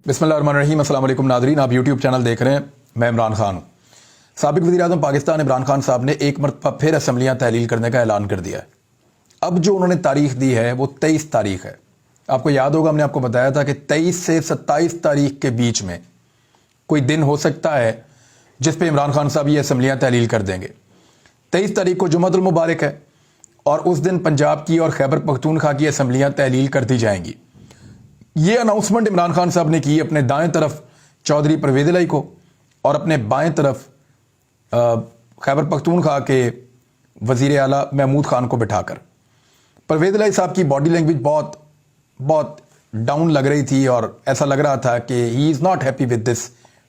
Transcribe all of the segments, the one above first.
बिस्मिल्लाहिर्रहमानिर्रहीम। अस्सलाम वालेकुम नादरीन, आप यूट्यूब चैनल देख रहे हैं। मैं इमरान खान हूँ। साबिक वज़ीर-ए-आज़म पाकिस्तान इमरान खान साहब ने एक मरतबा फिर असम्बलियाँ तहलील करने का ऐलान कर दिया है। अब जो उन्होंने तारीख दी है वो 23 तारीख है। आपको याद होगा, हमने आपको बताया था कि 23 से 27 तारीख के बीच में कोई दिन हो सकता है जिस पे इमरान खान साहब ये असम्बलियाँ तहलील कर देंगे। 23 तारीख को जुम्मतुल मुबारक है और उस दिन पंजाब की और खैबर पख्तूनख्वा की असम्बलियाँ तहलील कर दी जाएंगी। ये अनाउंसमेंट इमरान खान साहब ने की अपने दाएं तरफ चौधरी परवेज़ इलाही को और अपने बाएं तरफ खैबर पख्तूनख्वा के वज़ीर आला महमूद खान को बिठाकर। परवेज़ इलाही साहब की बॉडी लैंग्वेज बहुत डाउन लग रही थी और ऐसा लग रहा था कि he is not happy with this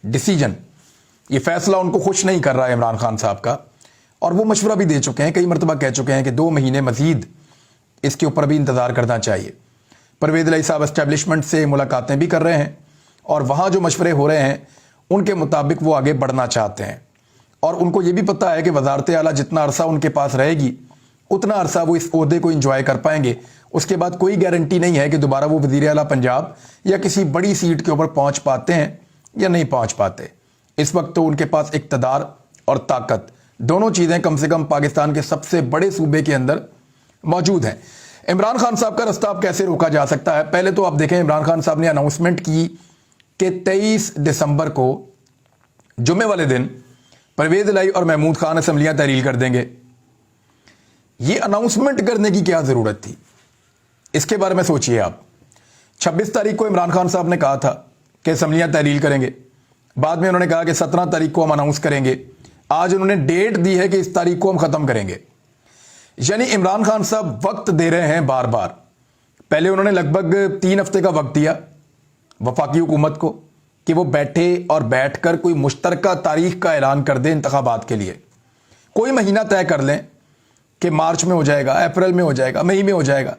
decision. ये फैसला उनको खुश नहीं कर रहा है इमरान खान साहब का, और वो मशवरा भी दे चुके हैं, कई मरतबा कह चुके हैं कि 2 महीने मजीद इसके ऊपर भी इंतज़ार करना चाहिए। परवेज़ इलाही साहब एस्टेब्लिशमेंट से मुलाकातें भी कर रहे हैं और वहाँ जो मशवरे हो रहे हैं उनके मुताबिक वो आगे बढ़ना चाहते हैं, और उनको ये भी पता है कि वज़ारत आला जितना अरसा उनके पास रहेगी उतना अरसा वो इस ओहदे को इंजॉय कर पाएंगे। उसके बाद कोई गारंटी नहीं है कि दोबारा वो वज़ीर आला पंजाब या किसी बड़ी सीट के ऊपर पहुँच पाते हैं या नहीं पहुँच पाते। इस वक्त तो उनके पास इक़्तिदार और ताकत, दोनों चीज़ें कम से कम पाकिस्तान के सबसे बड़े सूबे के अंदर मौजूद हैं। इमरान खान साहब का रास्ता अब कैसे रोका जा सकता है? पहले तो आप देखें, इमरान खान साहब ने अनाउंसमेंट की कि 23 दिसंबर को जुम्मे वाले दिन परवेज़ इलाही और महमूद खान असम्बलियाँ तहलील कर देंगे। ये अनाउंसमेंट करने की क्या ज़रूरत थी? इसके बारे में सोचिए आप। 26 तारीख को इमरान खान साहब ने कहा था कि असम्बलियाँ तहलील करेंगे, बाद में उन्होंने कहा कि 17 तारीख को हम अनाउंस करेंगे। आज उन्होंने डेट दी है कि इस तारीख को हम ख़त्म करेंगे। यानी इमरान खान साहब वक्त दे रहे हैं बार बार। पहले उन्होंने लगभग 3 हफ्ते का वक्त दिया वफाकी हुकूमत को कि वो बैठे और बैठकर कोई मुश्तरका तारीख का ऐलान कर दें इंतखाबात के लिए। कोई महीना तय कर लें कि मार्च में हो जाएगा, अप्रैल में हो जाएगा, मई में हो जाएगा।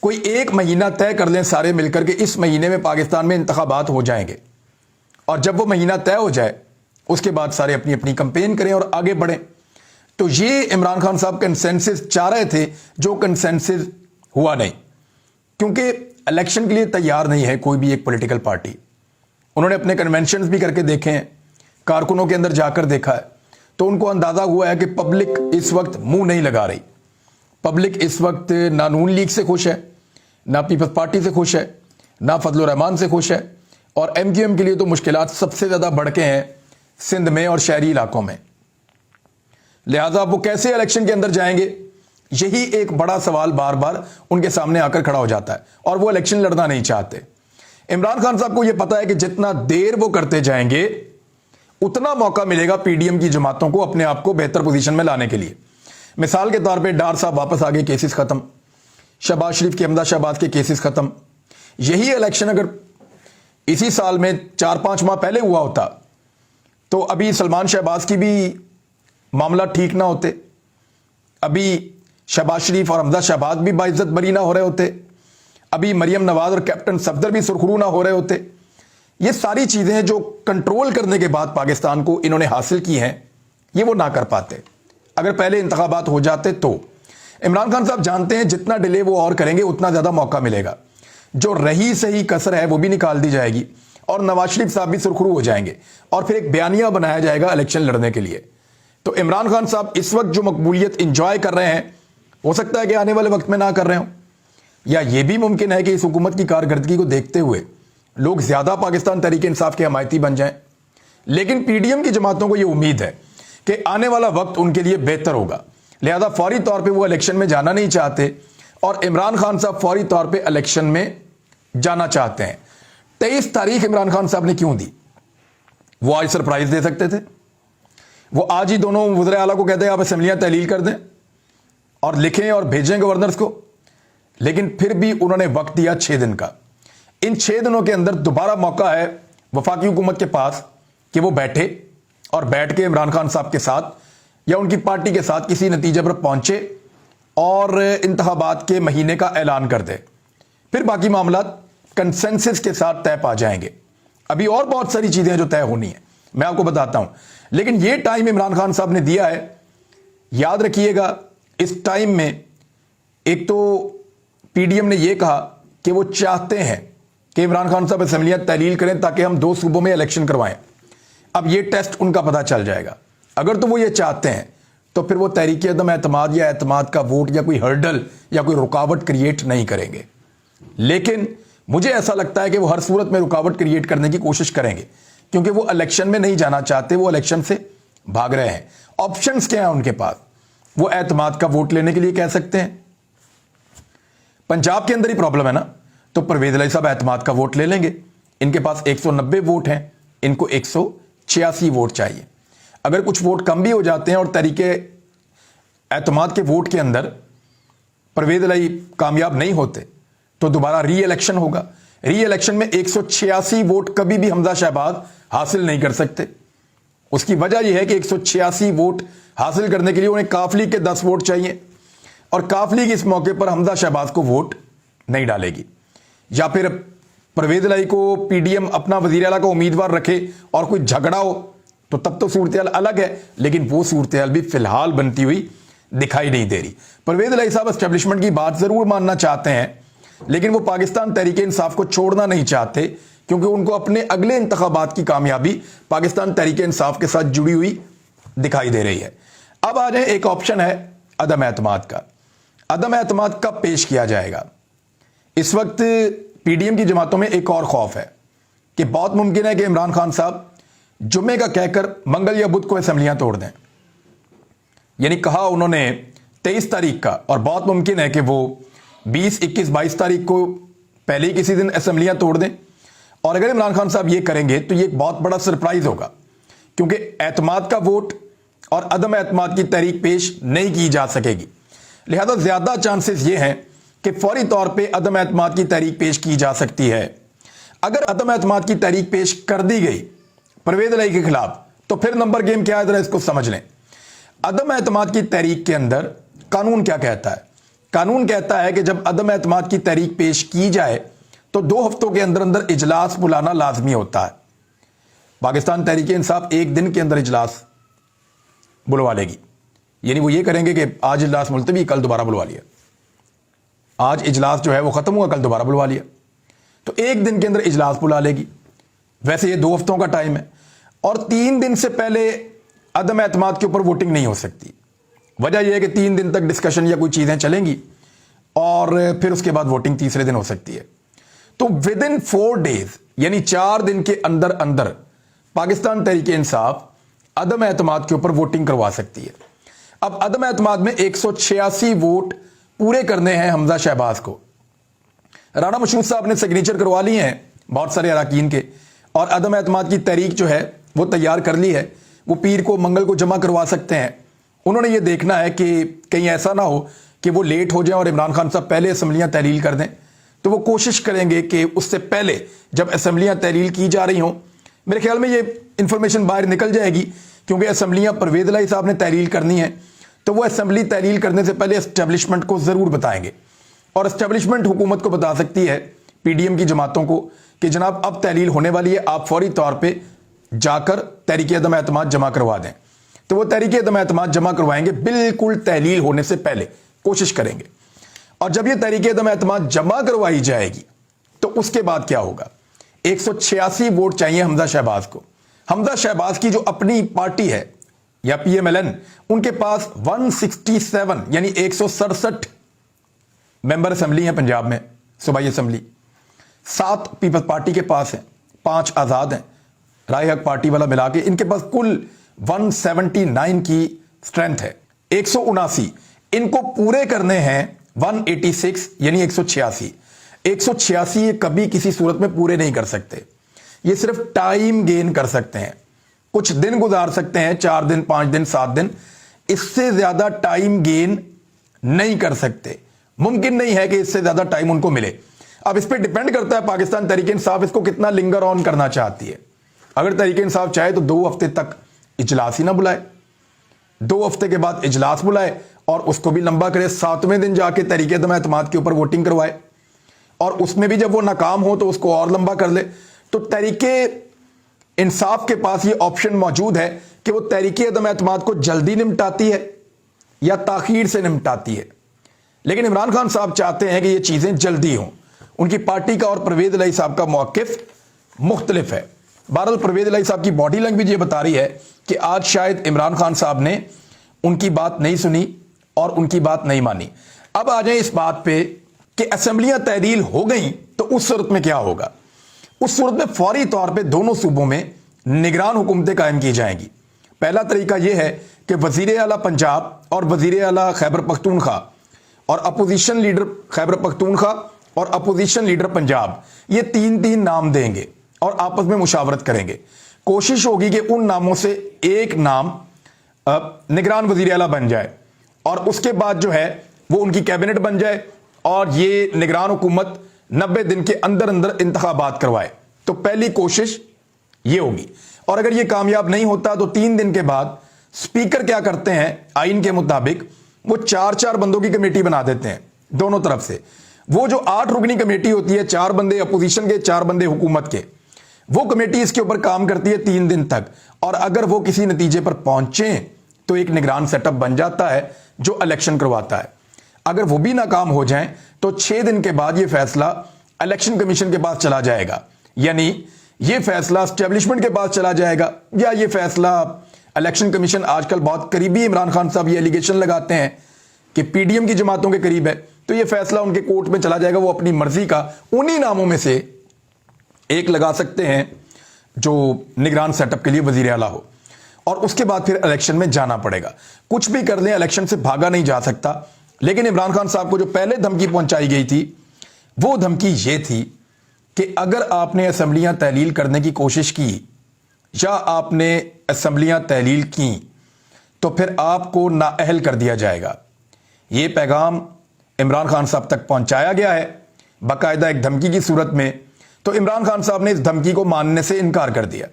कोई एक महीना तय कर लें सारे मिलकर के इस महीने में पाकिस्तान में इंतखाबात हो जाएंगे, और जब वो महीना तय हो जाए उसके बाद सारे अपनी अपनी कंपेन करें और आगे बढ़ें। तो ये इमरान खान साहब कंसेंसस चाह रहे थे, जो कंसेंसस हुआ नहीं, क्योंकि इलेक्शन के लिए तैयार नहीं है कोई भी एक पॉलिटिकल पार्टी। उन्होंने अपने कन्वेंशंस भी करके देखे हैं, कारकुनों के अंदर जाकर देखा है, तो उनको अंदाजा हुआ है कि पब्लिक इस वक्त मुंह नहीं लगा रही। पब्लिक इस वक्त ना नून लीग से खुश है, ना पीपल्स पार्टी से खुश है, ना फजल रहमान से खुश है, और MQM के लिए तो मुश्किलात सबसे ज़्यादा बढ़ के हैं सिंध में और शहरी इलाकों में। लिहाजा वो कैसे इलेक्शन के अंदर जाएंगे, यही एक बड़ा सवाल बार बार उनके सामने आकर खड़ा हो जाता है, और वो इलेक्शन लड़ना नहीं चाहते। इमरान खान साहब को यह पता है कि जितना देर वो करते जाएंगे उतना मौका मिलेगा PDM की जमातों को अपने आप को बेहतर पोजीशन में लाने के लिए। मिसाल के तौर पे डार साहब वापस आ गए, केसेस खत्म। शहबाज शरीफ के अहमदा शहबाज के केसेस खत्म। यही इलेक्शन अगर इसी साल में 4-5 माह पहले हुआ होता तो अभी सलमान शहबाज की भी मामला ठीक ना होते, अभी शहबाज शरीफ और अहमदा शहबाज भी बाइज्जत बरी ना हो रहे होते, अभी मरियम नवाज और कैप्टन सफदर भी सुरखरू ना हो रहे होते। ये सारी चीज़ें जो कंट्रोल करने के बाद पाकिस्तान को इन्होंने हासिल की हैं, ये वो ना कर पाते अगर पहले इंतखाबात हो जाते। तो इमरान खान साहब जानते हैं जितना डिले वो और करेंगे उतना ज़्यादा मौका मिलेगा, जो रही सही कसर है वो भी निकाल दी जाएगी और नवाज शरीफ साहब भी सुरखरू हो जाएंगे, और फिर एक बयानिया बनाया जाएगा इलेक्शन लड़ने के लिए। तो इमरान खान साहब इस वक्त जो मकबूलियत इंजॉय कर रहे हैं, हो सकता है कि आने वाले वक्त में ना कर रहे हो, या यह भी मुमकिन है कि इस हुकूमत की कारकर्दगी को देखते हुए लोग ज्यादा पाकिस्तान तहरीक इंसाफ के हमायती बन जाएं। लेकिन PDM की जमातों को यह उम्मीद है कि आने वाला वक्त उनके लिए बेहतर होगा, लिहाजा फौरी तौर पर वो इलेक्शन में जाना नहीं चाहते, और इमरान खान साहब फौरी तौर पर इलेक्शन में जाना चाहते हैं। 23 तारीख इमरान खान साहब ने क्यों दी? वो आज सरप्राइज दे सकते थे। वो आज ही दोनों वज़ीर आला को कहते हैं आप असम्बलियाँ तहलील कर दें और लिखें और भेजें गवर्नर्स को, लेकिन फिर भी उन्होंने वक्त दिया 6 दिन का। इन 6 दिनों के अंदर दोबारा मौका है वफाकी हुकूमत के पास कि वो बैठे और बैठ के इमरान खान साहब के साथ या उनकी पार्टी के साथ किसी नतीजे पर पहुंचे और इंतखाबात के महीने का ऐलान कर दे। फिर बाकी मामला कंसेंसस के साथ तय पा जाएंगे। अभी और बहुत सारी चीजें जो तय होनी है, मैं आपको बताता हूं, लेकिन ये टाइम इमरान खान साहब ने दिया है। याद रखिएगा, इस टाइम में एक तो PDM ने यह कहा कि वो चाहते हैं کہ عمران خان صاحب اسمبلیاں تحلیل کریں تاکہ ہم 2 صوبوں میں الیکشن کروائیں. اب یہ ٹیسٹ ان کا پتہ چل جائے گا. اگر تو وہ یہ چاہتے ہیں تو پھر وہ تحریک عدم اعتماد یا اعتماد کا ووٹ یا کوئی ہرڈل یا کوئی رکاوٹ کریٹ نہیں کریں گے. لیکن مجھے ایسا لگتا ہے کہ وہ ہر صورت میں رکاوٹ کریٹ کرنے کی کوشش کریں گے, کیونکہ وہ الیکشن میں نہیں جانا چاہتے, وہ الیکشن سے بھاگ رہے ہیں. آپشنز کیا ہیں ان کے پاس؟ وہ اعتماد کا ووٹ لینے کے لیے کہہ سکتے ہیں. پنجاب کے اندر ہی پرابلم ہے نا, تو پرویز الہی صاحب اعتماد کا ووٹ لے لیں گے. ان کے پاس 190 ووٹ ہیں, ان کو 186 ووٹ چاہیے. اگر کچھ ووٹ کم بھی ہو جاتے ہیں اور تحریک اعتماد کے ووٹ کے اندر پرویز الہی کامیاب نہیں ہوتے تو دوبارہ ری الیکشن ہوگا. ری الیکشن میں 186 ووٹ کبھی بھی حمزہ شہباز حاصل نہیں کر سکتے. اس کی وجہ یہ ہے کہ 186 ووٹ حاصل کرنے کے لیے انہیں کاف لیگ کے 10 ووٹ چاہیے, اور کاف لیگ اس موقع پر حمزہ شہباز کو ووٹ نہیں ڈالے گی. یا پھر پرویز الہی کو پی ڈی ایم اپنا وزیر اعلیٰ کا امیدوار رکھے اور کوئی جھگڑا ہو تو تب تو صورتحال الگ ہے, لیکن وہ صورتحال بھی فی الحال بنتی ہوئی دکھائی نہیں دے رہی. پرویز الہی صاحب اسٹیبلشمنٹ کی بات ضرور ماننا چاہتے ہیں, لیکن وہ پاکستان تحریک انصاف کو چھوڑنا نہیں چاہتے, کیونکہ ان کو اپنے اگلے انتخابات کی کامیابی پاکستان تحریک انصاف کے ساتھ جڑی ہوئی دکھائی دے رہی ہے. اب آ جائیں, ایک آپشن ہے عدم اعتماد کا. عدم اعتماد کب پیش کیا جائے گا؟ اس وقت پی ڈی ایم کی جماعتوں میں ایک اور خوف ہے کہ بہت ممکن ہے کہ عمران خان صاحب جمعے کا کہہ کر منگل یا بدھ کو اسمبلیاں توڑ دیں. یعنی کہا انہوں نے 23 تاریخ کا, اور بہت ممکن ہے کہ وہ 20, 21, 22 تاریخ کو پہلے ہی کسی دن اسمبلیاں توڑ دیں. اور اگر عمران خان صاحب یہ کریں گے تو یہ ایک بہت بڑا سرپرائز ہوگا, کیونکہ اعتماد کا ووٹ اور عدم اعتماد کی تحریک پیش نہیں کی جا سکے گی. لہذا زیادہ چانسز یہ ہیں کہ فوری طور پہ عدم اعتماد کی تحریک پیش کی جا سکتی ہے. اگر عدم اعتماد کی تحریک پیش کر دی گئی پرویز الہی کے خلاف تو پھر نمبر گیم کیا ہے, ذرا اس کو سمجھ لیں. عدم اعتماد کی تحریک کے اندر قانون کیا کہتا ہے؟ قانون کہتا ہے کہ جب عدم اعتماد کی تحریک پیش کی جائے تو 2 ہفتوں کے اندر اندر اجلاس بلانا لازمی ہوتا ہے. پاکستان تحریک انصاف 1 دن کے اندر اجلاس بلوا لے گی. یعنی وہ یہ کریں گے کہ آج اجلاس ملتوی, کل دوبارہ بلوا لیا. آج اجلاس جو ہے وہ ختم ہوا, کل دوبارہ بلوا لیا. تو 1 دن کے اندر اجلاس بلا لے گی. ویسے یہ 2 ہفتوں کا ٹائم ہے, اور 3 دن سے پہلے عدم اعتماد کے اوپر ووٹنگ نہیں ہو سکتی. وجہ یہ ہے کہ 3 دن تک ڈسکشن یا کوئی چیزیں چلیں گی, اور پھر اس کے بعد ووٹنگ تیسرے دن ہو سکتی ہے. تو ود ان 4 days یعنی 4 دن کے اندر اندر پاکستان تحریک انصاف عدم اعتماد کے اوپر ووٹنگ کروا سکتی ہے. اب عدم اعتماد میں 186 ووٹ پورے کرنے ہیں حمزہ شہباز کو. رانا مشہور صاحب نے سگنیچر کروا لی ہیں بہت سارے اراکین کے, اور عدم اعتماد کی تحریک جو ہے وہ تیار کر لی ہے. وہ پیر کو منگل کو جمع کروا سکتے ہیں. انہوں نے یہ دیکھنا ہے کہ کہیں ایسا نہ ہو کہ وہ لیٹ ہو جائیں اور عمران خان صاحب پہلے اسمبلیاں تحلیل کر دیں. تو وہ کوشش کریں گے کہ اس سے پہلے جب اسمبلیاں تحلیل کی جا رہی ہوں, میرے خیال میں یہ انفارمیشن باہر نکل جائے گی, کیونکہ اسمبلیاں پرویز الہی صاحب نے تحلیل کرنی ہے, تو وہ اسمبلی تحلیل کرنے سے پہلے اسٹیبلشمنٹ کو ضرور بتائیں گے. اور اسٹیبلشمنٹ حکومت کو بتا سکتی ہے, پی ڈی ایم کی جماعتوں کو, کہ جناب اب تحلیل ہونے والی ہے, آپ فوری طور پہ جا کر تحریک عدم اعتماد جمع کروا دیں. تو وہ تحریک عدم اعتماد جمع کروائیں گے بالکل تحلیل ہونے سے پہلے, کوشش کریں گے. اور جب یہ تحریک عدم اعتماد جمع کروائی جائے گی تو اس کے بعد کیا ہوگا؟ 186 ووٹ چاہیے حمزہ شہباز کو. حمزہ شہباز کی جو اپنی پارٹی ہے یا پی ایم ایل این, ان کے پاس 167 یعنی 167 ممبر اسمبلی ہیں پنجاب میں, صوبائی اسمبلی. 7 پیپلز پارٹی کے پاس ہیں, 5 آزاد ہیں, رائے حق پارٹی والا ملا کے ان کے پاس کل 179 کی سٹرینتھ ہے. 179 ان کو پورے کرنے ہیں 186 یعنی 186. 186 یہ کبھی کسی صورت میں پورے نہیں کر سکتے. یہ صرف ٹائم گین کر سکتے ہیں, کچھ دن گزار سکتے ہیں, 4 دن, 5 دن, 7 دن. اس سے زیادہ ٹائم گین نہیں کر سکتے. ممکن نہیں ہے کہ اس سے زیادہ ٹائم ان کو ملے. اب اس پہ ڈیپینڈ کرتا ہے پاکستان تحریک انصاف اس کو کتنا لنگر آن کرنا چاہتی ہے. اگر تحریک انصاف چاہے تو 2 ہفتے تک اجلاس ہی نہ بلائے, 2 ہفتے کے بعد اجلاس بلائے اور اس کو بھی لمبا کرے, 7ویں دن جا کے تحریک عدم اعتماد کے اوپر ووٹنگ کروائے, اور اس میں بھی جب وہ ناکام ہو تو اس کو اور لمبا کر لے. تو تحریک انصاف کے پاس یہ آپشن موجود ہے کہ وہ تحریک عدم اعتماد کو جلدی نمٹاتی ہے یا تاخیر سے نمٹاتی ہے. لیکن عمران خان صاحب چاہتے ہیں کہ یہ چیزیں جلدی ہوں. उनकी पार्टी का और परवेज इलाही साहब का मौक़िफ़ मुख्तलिफ है। बहरहाल परवेज इलाही साहब की बॉडी लैंग्वेज ये बता रही है कि आज शायद इमरान खान साहब ने उनकी बात नहीं सुनी और उनकी बात नहीं मानी। अब आ जाए इस बात पे कि असेंबलियां तहलील हो गई तो उस सूरत में क्या होगा। उस सूरत में फौरी तौर पे दोनों सूबों में निगरान हुकूमतें कायम की जाएंगी। पहला तरीका यह है कि वजीर आला पंजाब और वजीर आला खैबर पख्तूनख्वा और अपोजिशन लीडर खैबर पख्तूनख्वा और अपोजिशन लीडर पंजाब, ये तीन तीन नाम देंगे और आपस में मुशावरत करेंगे। कोशिश होगी कि उन नामों से एक नाम निगरान वजीर आला बन जाए और उसके बाद जो है वो उनकी कैबिनेट बन जाए और ये निगरान हुकूमत 90 दिन के अंदर अंदर इंतखाबात करवाए। तो पहली कोशिश ये होगी। और अगर ये कामयाब नहीं होता तो 3 दिन के बाद स्पीकर क्या करते हैं, आइन के मुताबिक वो 4-4 बंदों की कमेटी बना देते हैं दोनों तरफ से। वो जो 8 रुकनी कमेटी होती है, 4 बंदे अपोजिशन के, 4 बंदे हुकूमत के, वो कमेटी इसके ऊपर काम करती है 3 दिन तक। और अगर वो किसी नतीजे पर पहुंचे तो एक निगरान सेटअप बन जाता है जो इलेक्शन करवाता है। अगर वो भी नाकाम हो जाएं तो 6 दिन के बाद ये फैसला इलेक्शन कमीशन के पास चला जाएगा, यानी ये फैसला स्टैब्लिशमेंट के पास चला जाएगा, या ये फैसला इलेक्शन कमीशन आजकल बहुत करीबी इमरान खान साहब ये एलिगेशन लगाते हैं कि पीडीएम की जमातों के करीब है, तो ये फैसला उनके कोर्ट में चला जाएगा। वो अपनी मर्जी का उन्हीं नामों में से एक लगा सकते हैं जो निगरान सेटअप के लिए वजीर आला हो, और उसके बाद फिर इलेक्शन में जाना पड़ेगा। कुछ भी कर लें, इलेक्शन से भागा नहीं जा सकता। लेकिन इमरान खान साहब को जो पहले धमकी पहुंचाई गई थी वो धमकी ये थी कि अगर आपने असेंबलियां तहलील करने की कोशिश की या आपने असेंबलियां तहलील की तो फिर आपको नाअहल कर दिया जाएगा। ये पैगाम इमरान खान साहब तक पहुंचाया गया है बाकायदा एक धमकी की सूरत में। तो इमरान खान साहब ने इस धमकी को मानने से इनकार कर दिया।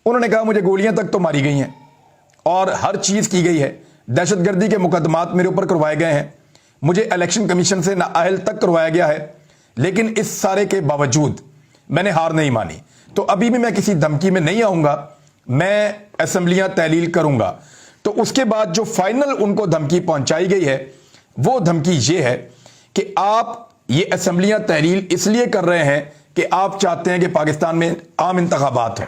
उन्होंने कहा मुझे गोलियां तक तो मारी गई हैं और हर चीज की गई है, दहशतगर्दी के मुकदमात मेरे ऊपर करवाए गए हैं, मुझे इलेक्शन कमीशन से नाअहल तक करवाया गया है, लेकिन इस सारे के बावजूद मैंने हार नहीं मानी। तो अभी भी मैं किसी धमकी में नहीं आऊंगा, मैं असेंबलियां तहलील करूंगा। तो उसके बाद जो फाइनल उनको धमकी पहुंचाई गई है वो धमकी ये है कि आप ये असेंबलियां तहलील इसलिए कर रहे हैं कि आप चाहते हैं कि पाकिस्तान में आम इंतखाबात हों,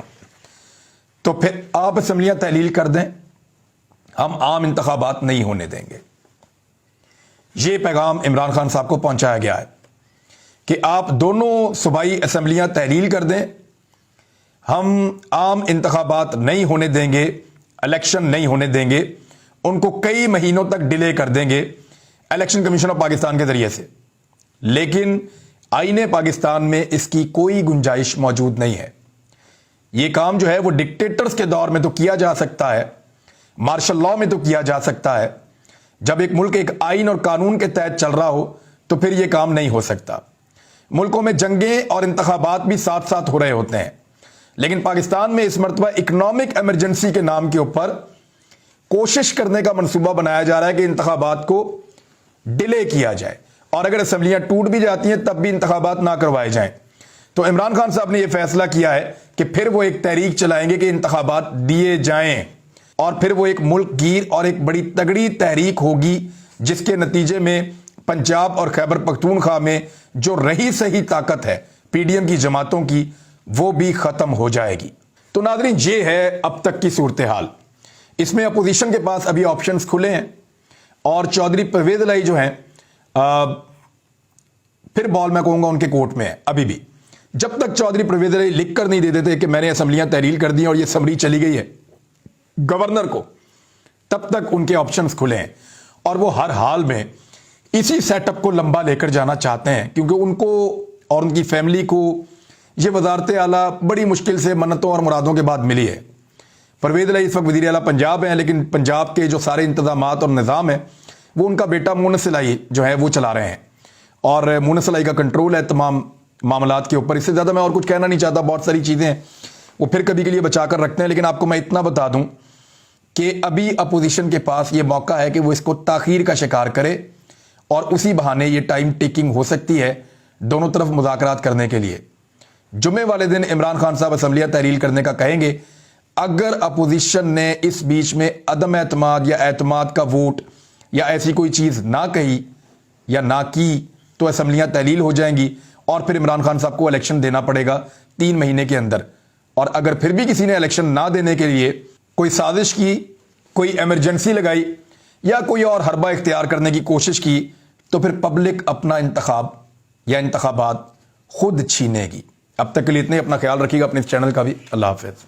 तो फिर आप असेंबलियां तहलील कर दें, हम आम इंतखाबात नहीं होने देंगे। यह पैगाम इमरान खान साहब को पहुंचाया गया है कि आप दोनों सूबाई असेंबलियां तहलील कर दें, हम आम इंतखाबात नहीं होने देंगे, इलेक्शन नहीं होने देंगे, उनको कई महीनों तक डिले कर देंगे इलेक्शन कमीशन ऑफ पाकिस्तान के जरिए से। लेकिन आईने पाकिस्तान में इसकी कोई गुंजाइश मौजूद नहीं है। यह काम जो है वो डिक्टेटर्स के दौर में तो किया जा सकता है, मार्शल लॉ में तो किया जा सकता है, जब एक मुल्क एक आइन और कानून के तहत चल रहा हो तो फिर यह काम नहीं हो सकता। मुल्कों में जंगें और इंतखाबात भी साथ साथ हो रहे होते हैं, लेकिन पाकिस्तान में इस मरतबा इकोनॉमिक इमरजेंसी के नाम के ऊपर कोशिश करने का मंसूबा बनाया जा रहा है कि इंतखाबात को डिले किया जाए और अगर असेंबलियां टूट भी जाती हैं तब भी इंतखाबात ना करवाए जाएं। तो इमरान खान साहब ने यह फैसला किया है कि फिर वो एक तहरीक चलाएंगे कि इंतखाबात दिए जाएं, और फिर वो एक मुल्क गिर और एक बड़ी तगड़ी तहरीक होगी जिसके नतीजे में पंजाब और खैबर पख्तूनख्वा में जो रही सही ताकत है पीडीएम की जमातों की वो भी खत्म हो जाएगी। तो नाज़रीन, ये है अब तक की सूरत हाल। इसमें अपोजिशन के पास अभी ऑप्शंस खुले हैं और चौधरी परवेज इलाही जो हैं फिर बॉल मैं कहूंगा उनके कोर्ट में है। अभी भी जब तक चौधरी परवेज इलाही लिख कर नहीं दे देते कि मैंने असेंबलियां तहलील कर दी और ये समरी चली गई है गवर्नर को, तब तक उनके ऑप्शंस खुले हैं और वो हर हाल में इसी सेटअप को लंबा लेकर जाना चाहते हैं, क्योंकि उनको और उनकी फैमिली को ये वजारत आला बड़ी मुश्किल से मन्नतों और मुरादों के बाद मिली है। परवेज इलाही इस वक्त वज़ीर आला पंजाब हैं, लेकिन पंजाब के जो सारे इंतजामात और निज़ाम है वो उनका बेटा मुनस इलाही जो है वो चला रहे हैं और मुनस इलाही का कंट्रोल है तमाम मामलात के ऊपर। इससे ज़्यादा मैं और कुछ कहना नहीं चाहता, बहुत सारी चीज़ें वो फिर कभी के लिए बचा कर रखते हैं। लेकिन आपको मैं इतना बता दूं कि अभी अपोजिशन के पास ये मौका है कि वो इसको ताखीर का शिकार करे और उसी बहाने ये टाइम टेकिंग हो सकती है दोनों तरफ मुज़ाकरात करने के लिए। जुमे वाले दिन इमरान खान साहब असेंबलियां तहलील करने का कहेंगे। अगर अपोजिशन ने इस बीच में अदम एतमाद या एतमाद का वोट या ऐसी कोई चीज़ ना कही या ना की तो असेंबलियां तहलील हो जाएंगी اور پھر عمران خان صاحب کو الیکشن دینا پڑے گا 3 مہینے کے اندر. اور اگر پھر بھی کسی نے الیکشن نہ دینے کے لیے کوئی سازش کی, کوئی ایمرجنسی لگائی یا کوئی اور حربہ اختیار کرنے کی کوشش کی, تو پھر پبلک اپنا انتخاب یا انتخابات خود چھینے گی. اب تک کے لیے اتنے, اپنا خیال رکھیے گا, اپنے اس چینل کا بھی. اللہ حافظ.